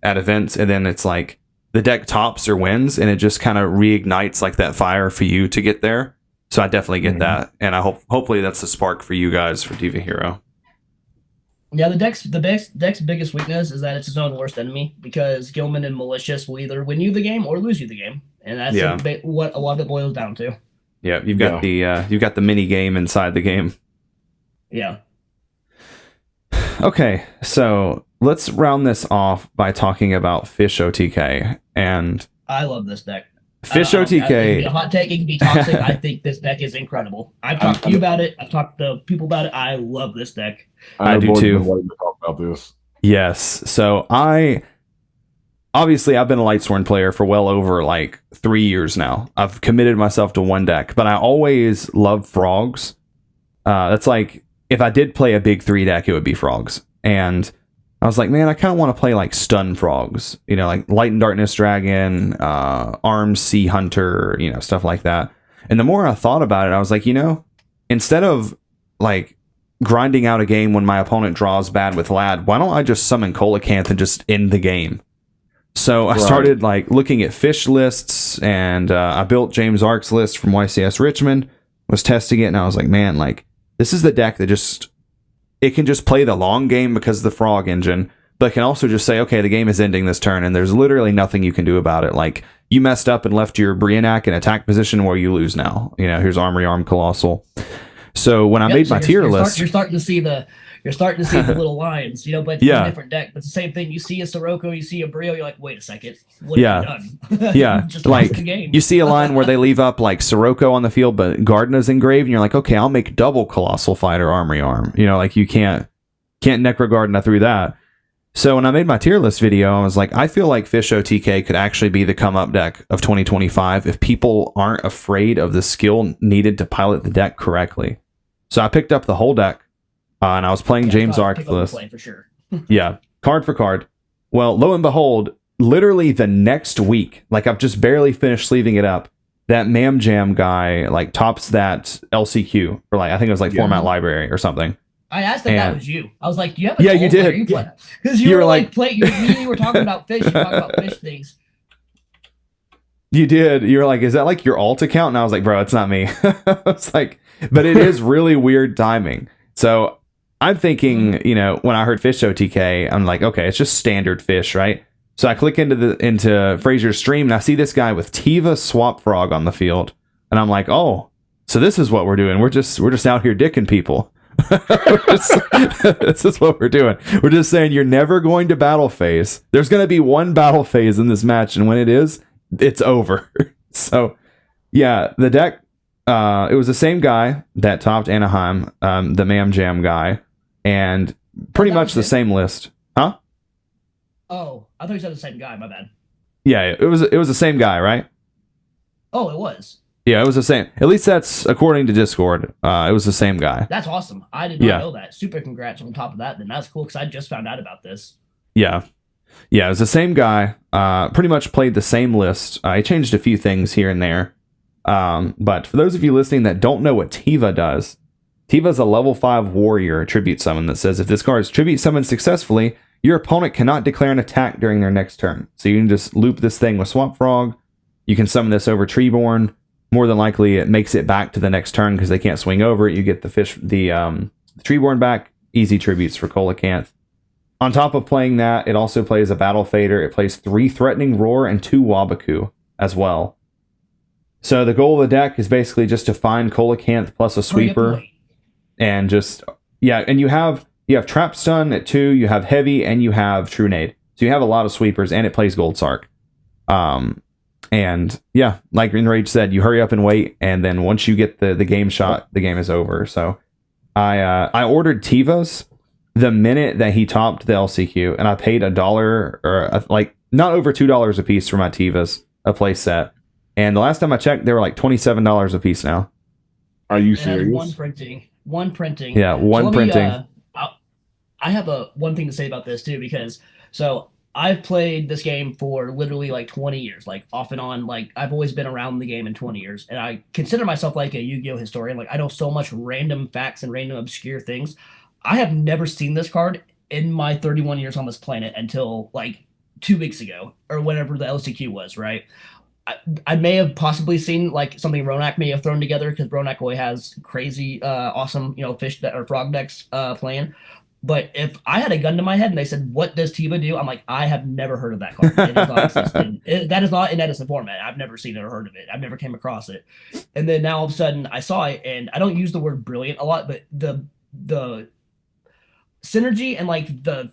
at events, and then it's like the deck tops or wins, and it just kind of reignites like that fire for you to get there. So I definitely get that, and I hopefully that's the spark for you guys for Diva Hero. Yeah, the deck's biggest weakness is that it's its own worst enemy, because Gilman and Malicious will either win you the game or lose you the game, and that's what a lot of it boils down to. Yeah, you've got the mini game inside the game. Yeah. Okay, so let's round this off by talking about Fish OTK. And I love this deck. Fish OTK. It can be a hot take, it can be toxic. I think this deck is incredible. I've talked to you about it. I've talked to people about it. I love this deck. I do too. To talk about this. Yes. So I've been a Lightsworn player for well over like 3 years now. I've committed myself to one deck, but I always love frogs. That's like, if I did play a big 3 deck, it would be frogs. And I was like, man, I kind of want to play like stun frogs, like Light and Darkness Dragon, Arms Sea Hunter, stuff like that. And the more I thought about it, I was like, instead of like grinding out a game when my opponent draws bad with Lad, why don't I just summon Coelacanth and just end the game? So I started like looking at fish lists, and I built James Ark's list from YCS Richmond, was testing it, and I was like, man, like this is the deck that it can just play the long game because of the frog engine, but can also just say, okay, the game is ending this turn, and there's literally nothing you can do about it. Like, you messed up and left your Brionac in attack position where you lose now. Here's Armory Arm Colossal. So when I made my tier list... You're starting to see the little lines, but it's a different deck. But it's the same thing. You see a Sirocco, you see a Brio, you're like, wait a second, what have you done? Yeah, just like, the game. You see a line where they leave up like Sirocco on the field, but Gardna's engraved, and you're like, okay, I'll make double Colossal Fighter Armory Arm. Like, you can't Necro Gardna through that. So when I made my tier list video, I was like, I feel like Fish OTK could actually be the come-up deck of 2025 if people aren't afraid of the skill needed to pilot the deck correctly. So I picked up the whole deck, and I was playing James Ark list. For sure. Yeah, card for card. Well, lo and behold, literally the next week, like I've just barely finished sleeving it up, that Mam Jam guy like tops that LCQ for like I think it was like format library or something. I asked if that was you. I was like, "Do you have a yeah, you did because you were like you were talking about fish. You were talking about fish things. You did. You were like, "Is that like your alt account?" And I was like, "Bro, it's not me." It's like, but it is really weird timing. So I'm thinking, you know, when I heard Fish OTK, I'm like, okay, it's just standard fish, right? So I click into Fraser's stream and I see this guy with Tiva Swap Frog on the field, and I'm like, oh, so this is what we're doing. We're just out here dicking people. This is what we're doing. We're just saying you're never going to battle phase. There's going to be one battle phase in this match, and when it is, it's over. So yeah, the deck, it was the same guy that topped Anaheim, the Mam Jam guy, and pretty much the same list. Huh? Oh, I thought you said the same guy. My bad. Yeah, it was the same guy, right? Oh, it was. Yeah, it was the same. At least that's according to Discord. It was the same guy. That's awesome. I did not know that. Super congrats on top of that. Then that's cool because I just found out about this. Yeah. Yeah, it was the same guy. Pretty much played the same list. He changed a few things here and there. But for those of you listening that don't know what Tiva does, Tiva is a level 5 warrior tribute summon that says if this card is tribute summoned successfully, your opponent cannot declare an attack during their next turn. So you can just loop this thing with Swamp Frog. You can summon this over Treeborn. More than likely, it makes it back to the next turn because they can't swing over it. You get the Treeborn back. Easy tributes for Coelacanth. On top of playing that, it also plays a Battle Fader. It plays 3 Threatening Roar and 2 Wabaku as well. So the goal of the deck is basically just to find Coelacanth plus a sweeper. And just, yeah, and you have Trap Stun at 2, you have Heavy, and you have True Nade. So you have a lot of sweepers, and it plays Gold Sark. And yeah, like Enraged said, you hurry up and wait, and then once you get the game shot, the game is over. So I ordered Tivas the minute that he topped the LCQ, and I paid $1 or like not over $2 a piece for my Tivas, a play set. And the last time I checked, they were like $27 a piece now. Are you serious? One printing. Yeah, one printing. I have one thing to say about this too, because so I've played this game for literally like 20 years, like off and on. Like I've always been around the game in 20 years, and I consider myself like a Yu-Gi-Oh historian. Like I know so much random facts and random obscure things. I have never seen this card in my 31 years on this planet until like 2 weeks ago or whenever the LCQ was, right? I may have possibly seen like something Ronak may have thrown together because Ronak always has crazy, awesome, fish or frog decks playing. But if I had a gun to my head and they said, "What does Tiva do?" I'm like, I have never heard of that card. It does not exist. That is not in Edison format. I've never seen it or heard of it. I've never came across it. And then now all of a sudden I saw it, and I don't use the word brilliant a lot, but the synergy and like the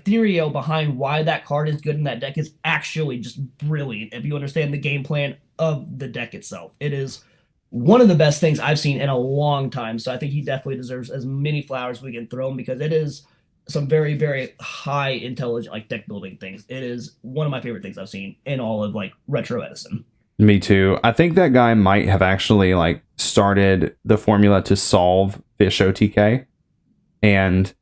theorio behind why that card is good in that deck is actually just brilliant if you understand the game plan of the deck itself. It is one of the best things I've seen in a long time. So I think he definitely deserves as many flowers we can throw him because it is some very, very high intelligent like deck building things. It is one of my favorite things I've seen in all of like retro Edison. Me too. I think that guy might have actually like started the formula to solve Fish OTK. And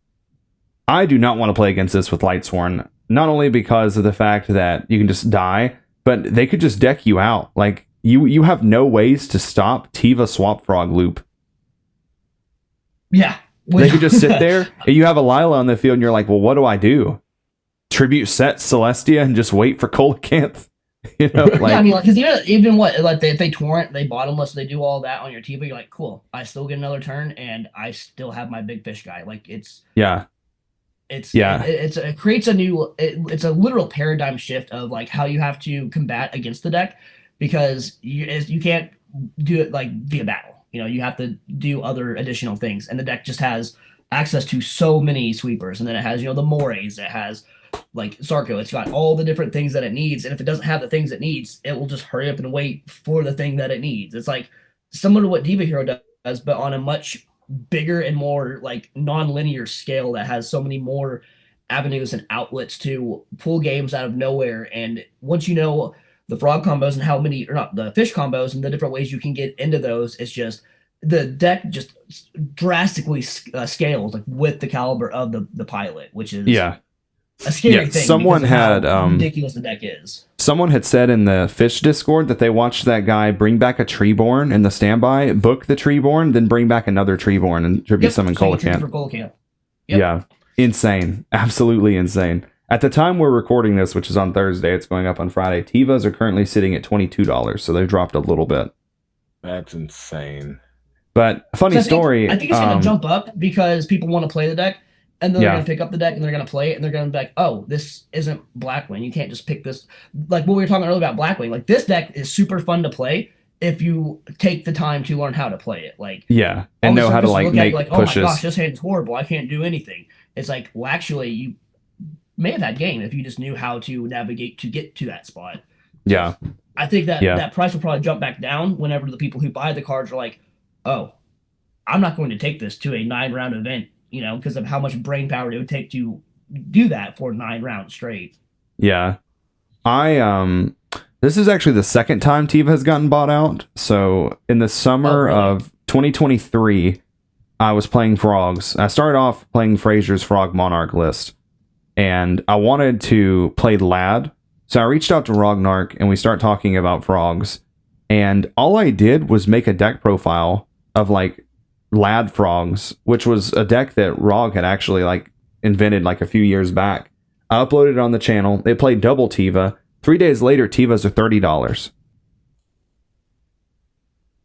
I do not want to play against this with Lightsworn, not only because of the fact that you can just die, but they could just deck you out. Like, you have no ways to stop Tiva Swap Frog loop. Yeah. They could just sit there, and you have a Lila on the field, and you're like, well, what do I do? Tribute set Celestia and just wait for Coelacanth? Like, yeah, I mean, because even what, like, if they torrent, they bottomless, they do all that on your Tiva, you're like, cool, I still get another turn, and I still have my big fish guy. Like, it creates a new, it's a literal paradigm shift of like how you have to combat against the deck, because you can't do it like via battle. You have to do other additional things, and the deck just has access to so many sweepers, and then it has the Mores, it has like Sarko, it's got all the different things that it needs, and if it doesn't have the things it needs, it will just hurry up and wait for the thing that it needs. It's like similar to what Diva Hero does, but on a much bigger and more like non-linear scale that has so many more avenues and outlets to pull games out of nowhere. And once you know the frog combos and how many, or not the fish combos and the different ways you can get into those, it's just the deck just drastically scales like with the caliber of the pilot, which is a scary thing. Someone because of had how ridiculous the deck is. Someone had said in the Fish Discord that they watched that guy bring back a Treeborn in the standby, book the Treeborn, then bring back another Treeborn and tribute summon Coelacanth. For Coelacanth. Yeah, insane, absolutely insane. At the time we're recording this, which is on Thursday, it's going up on Friday. Tivas are currently sitting at $22, so they've dropped a little bit. That's insane. But funny story. I think it's going to jump up because people want to play the deck, and then they're going to pick up the deck and they're going to play it, and they're going to be like, "Oh, this isn't Blackwing. You can't just pick this." Like what we were talking earlier about Blackwing. Like this deck is super fun to play if you take the time to learn how to play it. Like and know how to like make pushes. Oh my gosh, this hand's horrible. I can't do anything. It's like, well, actually, you may have that game if you just knew how to navigate to get to that spot. Yeah. I think that price will probably jump back down whenever the people who buy the cards are like, oh, I'm not going to take this to a 9-round event, because of how much brain power it would take to do that for 9 rounds straight. Yeah. This is actually the second time Tiva has gotten bought out. So in the summer of 2023, I was playing Frogs. I started off playing Fraser's Frog Monarch list, and I wanted to play Lad. So I reached out to Rognark, and we start talking about Frogs. And all I did was make a deck profile of like Lad Frogs, which was a deck that Rog had actually like invented like a few years back. I uploaded it on the channel. They played double Tiva. 3 days later, Tivas are $30.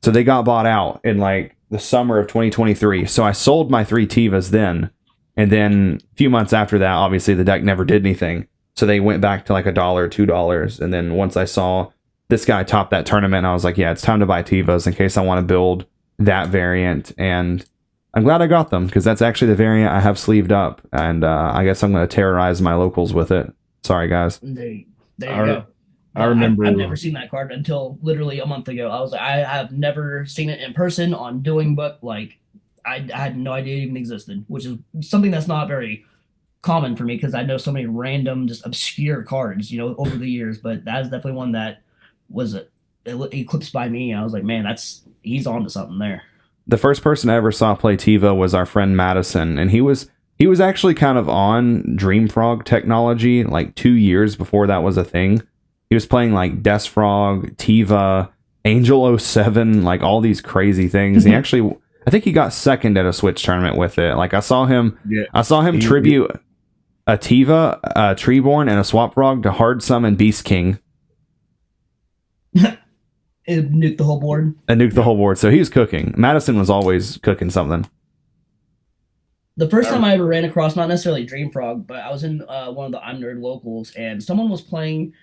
So they got bought out in like the summer of 2023. So I sold my 3 Tivas then. And then a few months after that, obviously the deck never did anything. So they went back to like $1, $2. And then once I saw this guy top that tournament, I was like, yeah, it's time to buy Tivas in case I want to build that variant. And I'm glad I got them because that's actually the variant I have sleeved up. And I guess I'm going to terrorize my locals with it. Sorry, guys. There you go. I remember. I've never seen that card until literally a month ago. I was like, I have never seen it in person on Doing Book. Like, I had no idea it even existed, which is something that's not very common for me because I know so many random, just obscure cards, over the years. But that is definitely one that was eclipsed by me. I was like, man, he's on to something there. The first person I ever saw play Tiva was our friend Madison, and he was actually kind of on Dreamfrog technology like 2 years before that was a thing. He was playing like Deathfrog, Tiva, Angel 07, like all these crazy things. He actually, I think he got second at a Switch tournament with it. Like I saw him tribute a Tiva, a Treeborn, and a Swap Frog to hard summon Beast King. It nuked the whole board. And nuked the whole board. So he was cooking. Madison was always cooking something. The first time I ever ran across, not necessarily Dreamfrog, but I was in one of the I'm Nerd locals, and someone was playing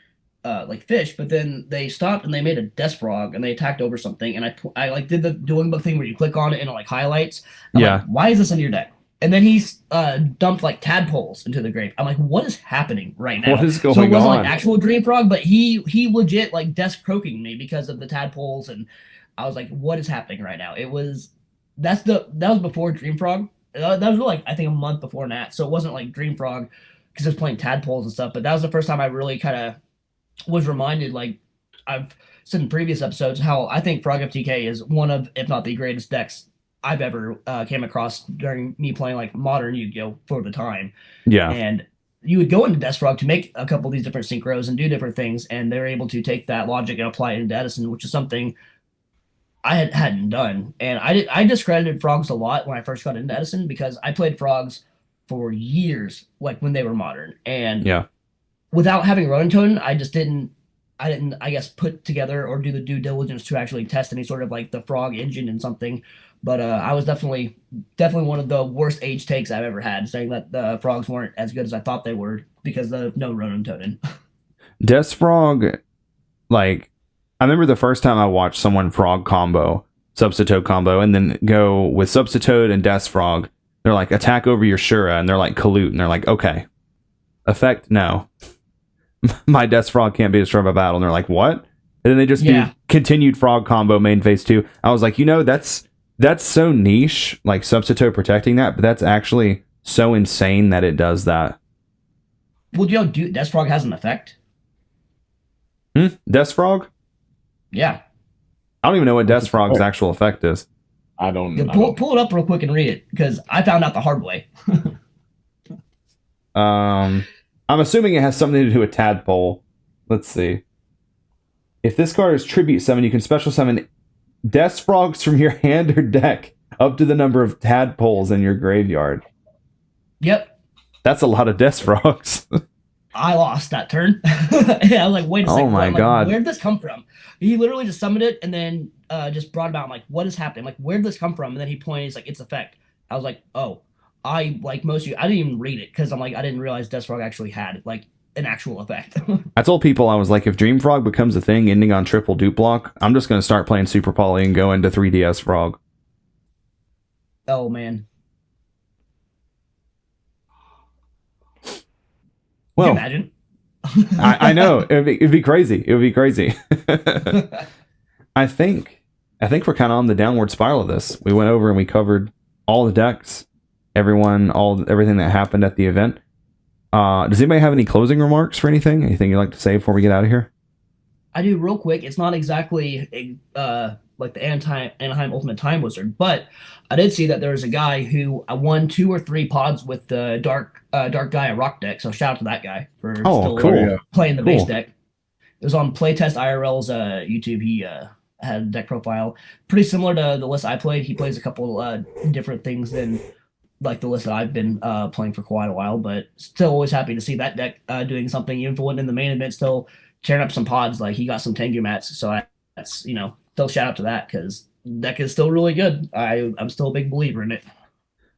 like Fish, but then they stopped and they made a Death Frog and they attacked over something, and I like did the Doing Book thing where you click on it and it like highlights. I'm like, why is this in your deck? And then he's dumped like tadpoles into the grave. I'm like, what is happening right now? What is going on? So it wasn't like actual Dreamfrog, but he legit like death croaking me because of the tadpoles, and I was like, what is happening right now? That was before Dreamfrog. That was like I think a month before that, so it wasn't like Dreamfrog because I was playing tadpoles and stuff. But that was the first time I really kind of was reminded, like I've said in previous episodes, how I think Frog FTK is one of, if not the greatest decks I've ever came across during me playing like modern Yu-Gi-Oh for the time. Yeah. And you would go into Death Frog to make a couple of these different synchros and do different things, and they're able to take that logic and apply it into Edison, which is something I hadn't done. And I discredited Frogs a lot when I first got into Edison because I played Frogs for years, like when they were modern. And without having Ronin Totem, I didn't, I guess, put together or do the due diligence to actually test any sort of like the Frog engine and something. But I was definitely one of the worst age takes I've ever had, saying that the Frogs weren't as good as I thought they were because of no Ronin Totem. Death Frog, like, I remember the first time I watched someone Frog combo, Substitute combo, and then go with Substitute and Death Frog. They're like, attack over your Shura, and they're like, Kalute, and they're like, okay. Effect, no. My Death Frog can't be destroyed by battle. And they're like, what? And then they just do continued Frog combo main phase 2. I was like, that's so niche, like Substitute protecting that, but that's actually so insane that it does that. Well, Death Frog has an effect? Death Frog? Yeah. I don't even know what Death Frog's actual effect is. I don't know. Pull it up real quick and read it, because I found out the hard way. I'm assuming it has something to do with Tadpole. Let's see. If this card is Tribute Summon, you can special summon Death Frogs from your hand or deck up to the number of Tadpoles in your graveyard. Yep. That's a lot of Death Frogs. I lost that turn. I was like, wait a second. Oh my God. Where'd this come from? He literally just summoned it and then just brought it out. I'm like, what is happening? I'm like, where'd this come from? And then he pointed, he's like, its effect. I was like, oh, I, like most of you, I didn't even read it because I'm like, I didn't realize Death Frog actually had like an actual effect. I told people, I was like, if Dream Frog becomes a thing ending on triple dupe block, I'm just going to start playing Super Poly and go into 3DS Frog. Oh, man. Well, can you imagine? I know. It'd be crazy. It would be crazy. I think we're kind of on the downward spiral of this. We went over and we covered all the decks, everything that happened at the event. Does anybody have any closing remarks for anything? Anything you'd like to say before we get out of here? I do real quick. It's not exactly like the Anaheim Ultimate Time Wizard, but I did see that there was a guy who won 2 or 3 pods with the Dark Gaia Rock deck. So shout out to that guy for playing the base deck. It was on Playtest IRL's YouTube. He had a deck profile pretty similar to the list I played. He plays a couple different things than like the list that I've been playing for quite a while, but still always happy to see that deck doing something. Even if it wasn't in the main event, still tearing up some pods. Like he got some Tengu mats, so that's still shout out to that because deck is still really good. I'm still a big believer in it.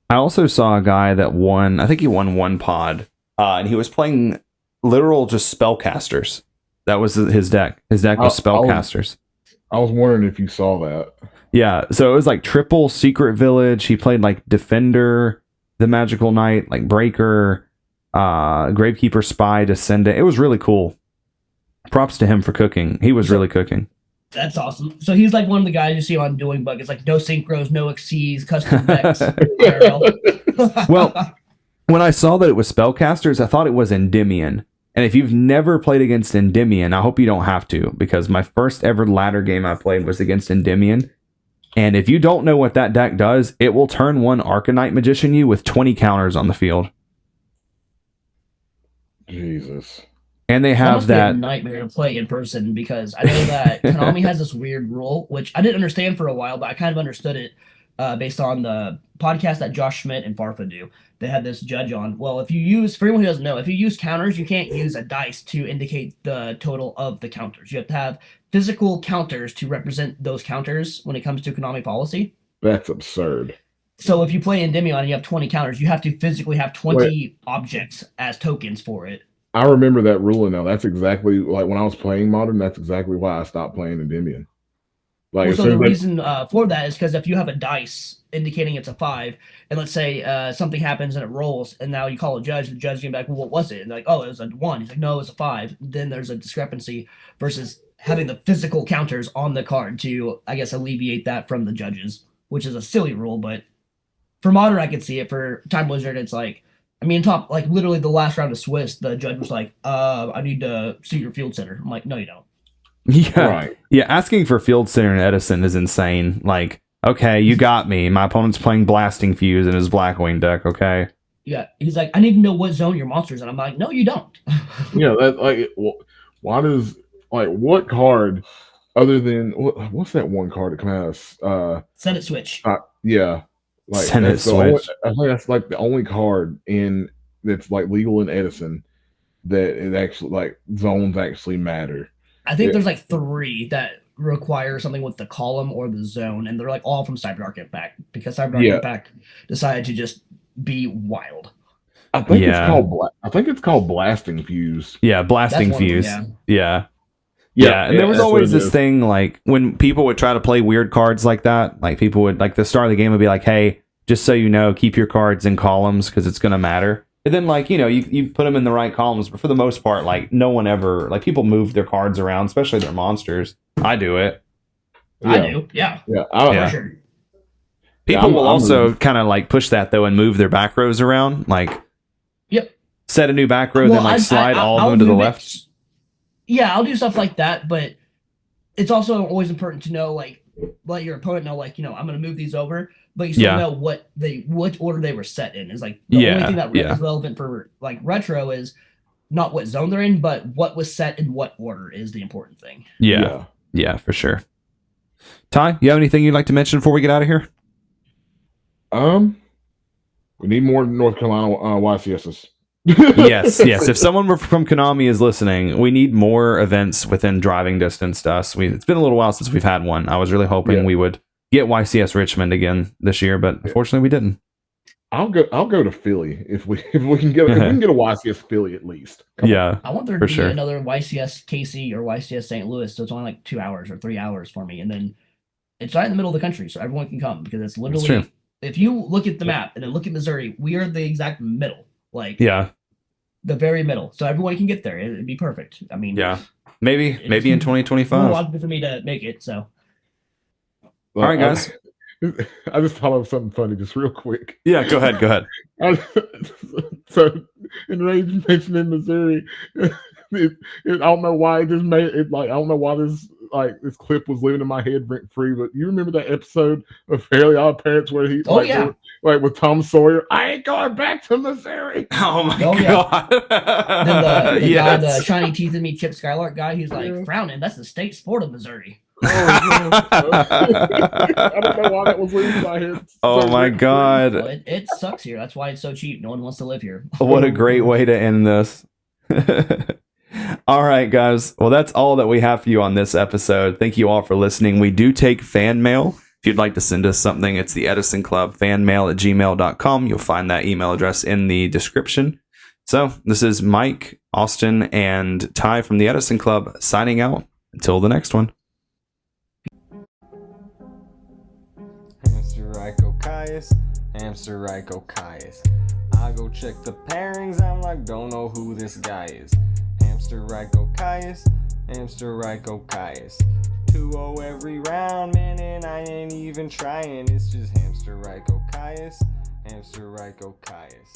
I also saw a guy that won. I think he won 1 pod, and he was playing literal just spellcasters. That was his deck. His deck was spellcasters. I was wondering if you saw that. Yeah, so it was like triple Secret Village. He played like Defender, the Magical Knight, like Breaker, Gravekeeper, Spy, Descendant. It was really cool. Props to him for cooking. He was really cooking. That's awesome. So he's like one of the guys you see on Dueling Bug. It's like no synchros, no XCs, custom decks. Well, when I saw that it was spellcasters, I thought it was Endymion. And if you've never played against Endymion, I hope you don't have to, because my first ever ladder game I played was against Endymion. And if you don't know what that deck does, it will turn one Arcanite Magician you with 20 counters on the field. Jesus. And they have that be a nightmare to play in person because I know that Konami has this weird rule, which I didn't understand for a while, but I kind of understood it based on the podcast that Josh Schmidt and Farfa do. They had this judge on. Well, for anyone who doesn't know, if you use counters, you can't use a dice to indicate the total of the counters. You have to have physical counters to represent those counters when it comes to Konami policy. That's absurd. So if you play Endymion and you have 20 counters, you have to physically have 20 objects as tokens for it. I remember that ruling now. That's exactly like when I was playing Modern, that's exactly why I stopped playing Endymion. Like, so the reason for that is because if you have a dice indicating it's a 5, and let's say something happens and it rolls, and now you call a judge, the judge is going to be like, well, what was it? And they're like, oh, it was a 1. He's like, no, it was a 5. Then there's a discrepancy versus having the physical counters on the card to, I guess, alleviate that from the judges, which is a silly rule. But for Modern, I could see it. For Time Wizard, it's like, I mean, like literally the last round of Swiss, the judge was like, I need to see your field center. I'm like, no, you don't. Yeah. Right. Yeah, asking for field center in Edison is insane. Like, okay, you got me. My opponent's playing Blasting Fuse in his Blackwing deck, okay? Yeah, he's like, I need to know what zone your monster's in. I'm like, no, you don't. That like, why does what card other than what's that one card that comes out? Senate Switch. Yeah. Like Senate Switch. I think that's like the only card that's like legal in Edison that it actually like zones actually matter. I think there's like 3 that require something with the column or the zone, and they're like all from CyberDark Impact because CyberDark Impact decided to just be wild. I think it's called Blasting Fuse. Yeah, Blasting Fuse. Yeah. And there was always always this thing, like, when people would try to play weird cards like that, like, people would, like, the start of the game would be like, hey, just so you know, keep your cards in columns because it's going to matter. And then, like, you put them in the right columns, but for the most part, like, no one ever, like, people move their cards around, especially their monsters. I do it. I do, yeah. For sure. People will also kind of, like, push that, though, and move their back rows around, like, set a new back row, then, like, slide all of them to the left. Yeah, I'll do stuff like that, but it's also always important to know, like, let your opponent know, like, I'm going to move these over, but you still know what order they were set in. Is like the only thing that is relevant for like retro is not what zone they're in, but what was set in what order is the important thing. Yeah, for sure. Ty, you have anything you'd like to mention before we get out of here? We need more North Carolina YCSs. yes. If someone from Konami is listening, we need more events within driving distance to us. It's been a little while since we've had one. I was really hoping we would get YCS Richmond again this year, but unfortunately we didn't. I'll go to Philly if we can get a YCS Philly at least. I want there to be another YCS KC or YCS St. Louis, so it's only like 2 hours or 3 hours for me, and then it's right in the middle of the country, so everyone can come because it's literally. If you look at the map and then look at Missouri, we are the exact middle, the very middle, so everyone can get there. It'd be perfect. I mean, maybe in 2025. A lot for me to make it. So, all right, guys. I just thought of something funny, just real quick. Yeah, go ahead. So, Enraged mentioned in Missouri, I don't know why it just made it I don't know why this clip was living in my head rent free. But you remember that episode of Fairly Odd Parents where he with Tom Sawyer? I ain't going back to Missouri. Oh my god! Then the guy, the shiny teeth in me, Chip Skylark guy, he's like frowning. That's the state sport of Missouri. I don't know why that was leaving my head. Oh my god! Well, it sucks here. That's why it's so cheap. No one wants to live here. What a great way to end this. All right, guys. Well, that's all that we have for you on this episode. Thank you all for listening. We do take fan mail. If you'd like to send us something, it's the EdisonClubFanmail@gmail.com. You'll find that email address in the description. So this is Mike, Austin, and Ty from the Edison Club signing out. Until the next one. Hamster Ryko Caius. I go check the pairings, I'm like, don't know who this guy is. Hamster Ryko Caius, Hamster Ryko Caius. 2-0 every round, man, and I ain't even trying. It's just Hamster Ryko Caius, Hamster Ryko Caius.